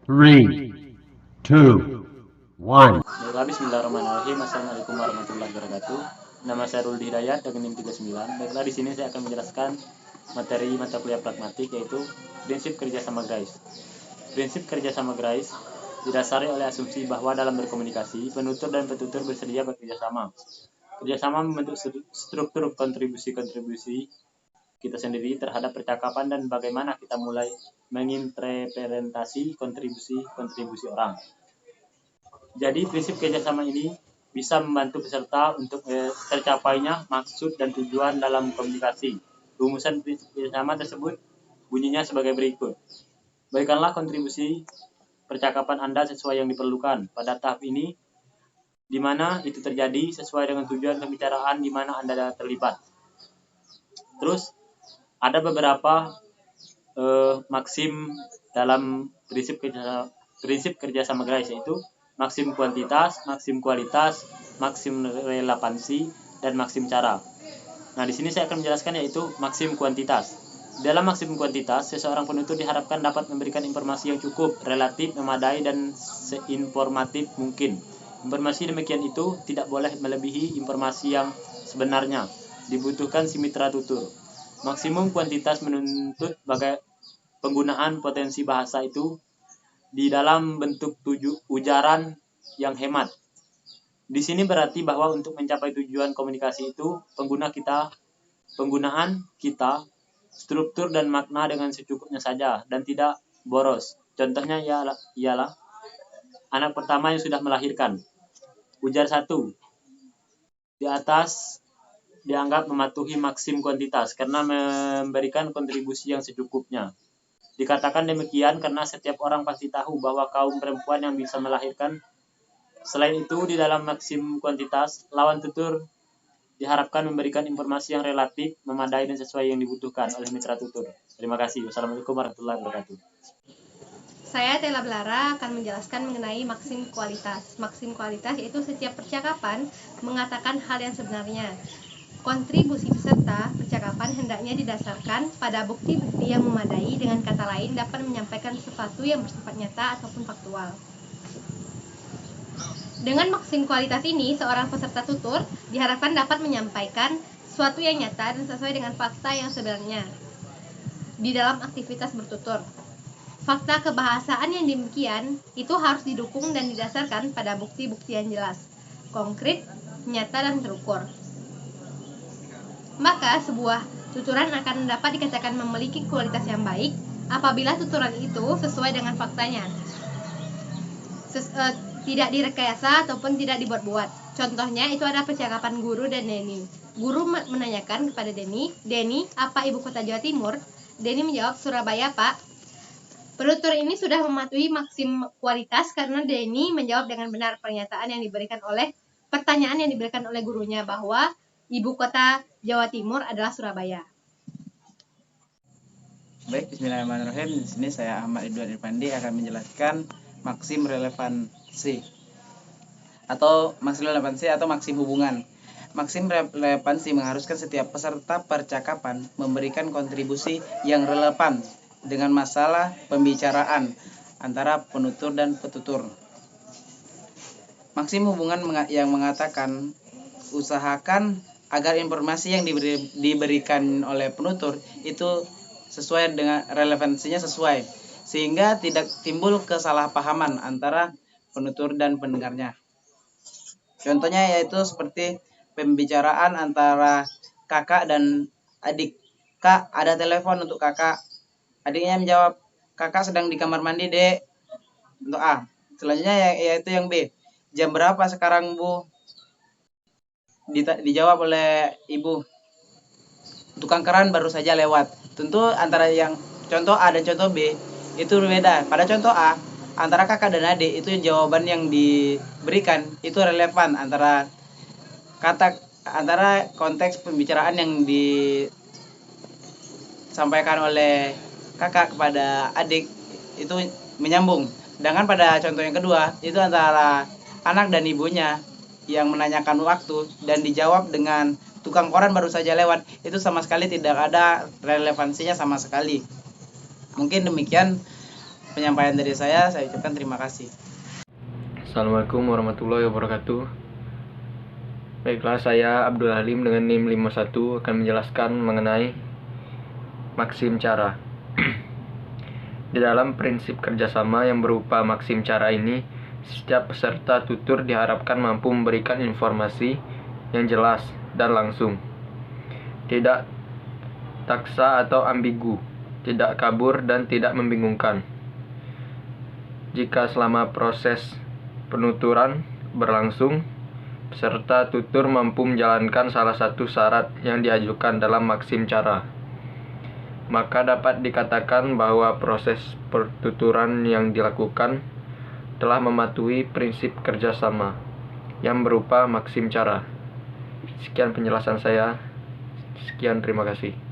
Three, two, one. Baiklah, bismillahirrahmanirrahim. Assalamualaikum warahmatullahi wabarakatuh. Nama saya Rul Hidayat dari NIM 39. Baiklah, di sini saya akan menjelaskan materi mata kuliah pragmatik, yaitu prinsip kerjasama guys. Prinsip kerjasama guys didasari oleh asumsi bahwa dalam berkomunikasi, penutur dan petutur bersedia bekerjasama. Kerjasama membentuk struktur kontribusi-kontribusi kita sendiri terhadap percakapan dan bagaimana kita mulai menginterpretasi kontribusi-kontribusi orang. Jadi prinsip kerjasama ini bisa membantu peserta untuk tercapainya maksud dan tujuan dalam komunikasi. Rumusan prinsip kerjasama tersebut bunyinya sebagai berikut. Berikanlah kontribusi percakapan Anda sesuai yang diperlukan. Pada tahap ini, di mana itu terjadi sesuai dengan tujuan pembicaraan di mana Anda terlibat. Terus, ada beberapa maksim dalam prinsip kerjasama guys, yaitu maksim kuantitas, maksim kualitas, maksim relevansi, dan maksim cara. Nah, di sini saya akan menjelaskan yaitu maksim kuantitas. Dalam maksim kuantitas, seseorang penutur diharapkan dapat memberikan informasi yang cukup, relatif, memadai, dan seinformatif mungkin. Informasi demikian itu tidak boleh melebihi informasi yang sebenarnya. Dibutuhkan si mitra tutur. Maksimum kuantitas menuntut penggunaan potensi bahasa itu di dalam bentuk ujaran yang hemat. Di sini berarti bahwa untuk mencapai tujuan komunikasi itu, penggunaan kita, struktur dan makna dengan secukupnya saja dan tidak boros. Contohnya ialah anak pertama yang sudah melahirkan. Ujar 1. Di atas dianggap mematuhi maksim kuantitas karena memberikan kontribusi yang secukupnya. Dikatakan demikian karena setiap orang pasti tahu bahwa kaum perempuan yang bisa melahirkan. Selain itu, di dalam maksim kuantitas, lawan tutur diharapkan memberikan informasi yang relatif, memadai, dan sesuai yang dibutuhkan oleh mitra tutur. Terima kasih. Wassalamualaikum warahmatullahi wabarakatuh. Saya Tela Belara akan menjelaskan mengenai maksim kualitas. Maksim kualitas yaitu setiap percakapan mengatakan hal yang sebenarnya. Kontribusi peserta percakapan hendaknya didasarkan pada bukti-bukti yang memadai, dengan kata lain dapat menyampaikan sesuatu yang bersifat nyata ataupun faktual. Dengan maksim kualitas ini, seorang peserta tutur diharapkan dapat menyampaikan sesuatu yang nyata dan sesuai dengan fakta yang sebenarnya di dalam aktivitas bertutur. Fakta kebahasaan yang demikian itu harus didukung dan didasarkan pada bukti-bukti yang jelas, konkret, nyata, dan terukur. Maka sebuah tuturan akan dapat dikatakan memiliki kualitas yang baik apabila tuturan itu sesuai dengan faktanya, tidak direkayasa ataupun tidak dibuat-buat. Contohnya itu ada percakapan guru dan Denny. Guru menanyakan kepada Denny, apa ibu kota Jawa Timur? Denny menjawab, Surabaya, Pak. Penutur ini sudah mematuhi maksim kualitas karena Denny menjawab dengan benar pertanyaan yang diberikan oleh gurunya bahwa ibu kota Jawa Timur adalah Surabaya. Baik, bismillahirrahmanirrahim. Di sini saya Ahmad Ridwan Irfandi akan menjelaskan maksim relevansi atau maksim hubungan. Maksim relevansi mengharuskan setiap peserta percakapan memberikan kontribusi yang relevan dengan masalah pembicaraan antara penutur dan petutur. Maksim hubungan yang mengatakan usahakan agar informasi yang diberikan oleh penutur itu sesuai dengan relevansinya sesuai, sehingga tidak timbul kesalahpahaman antara penutur dan pendengarnya. Contohnya yaitu seperti pembicaraan antara kakak dan adik. Kak, ada telepon untuk kakak. Adiknya menjawab, kakak sedang di kamar mandi, Dek. Untuk A. Selanjutnya yaitu yang B. Jam berapa sekarang, Bu? Dijawab oleh ibu, tukang keran baru saja lewat. Tentu antara yang contoh A dan contoh B itu berbeda. Pada contoh A, antara kakak dan adik itu jawaban yang diberikan itu relevan antara konteks pembicaraan yang disampaikan oleh kakak kepada adik itu menyambung. Sedangkan pada contoh yang kedua itu antara anak dan ibunya yang menanyakan waktu dan dijawab dengan tukang koran baru saja lewat, itu sama sekali tidak ada relevansinya sama sekali. Mungkin demikian penyampaian dari saya ucapkan terima kasih. Assalamualaikum warahmatullahi wabarakatuh. Baiklah, saya Abdul Halim dengan NIM 51 akan menjelaskan mengenai maksim cara. Di dalam prinsip kerjasama yang berupa maksim cara ini, setiap peserta tutur diharapkan mampu memberikan informasi yang jelas dan langsung, tidak taksa atau ambigu, tidak kabur dan tidak membingungkan. Jika selama proses penuturan berlangsung, peserta tutur mampu menjalankan salah satu syarat yang diajukan dalam maksim cara, maka dapat dikatakan bahwa proses pertuturan yang dilakukan telah mematuhi prinsip kerjasama yang berupa maksim cara. Sekian penjelasan saya. Sekian, terima kasih.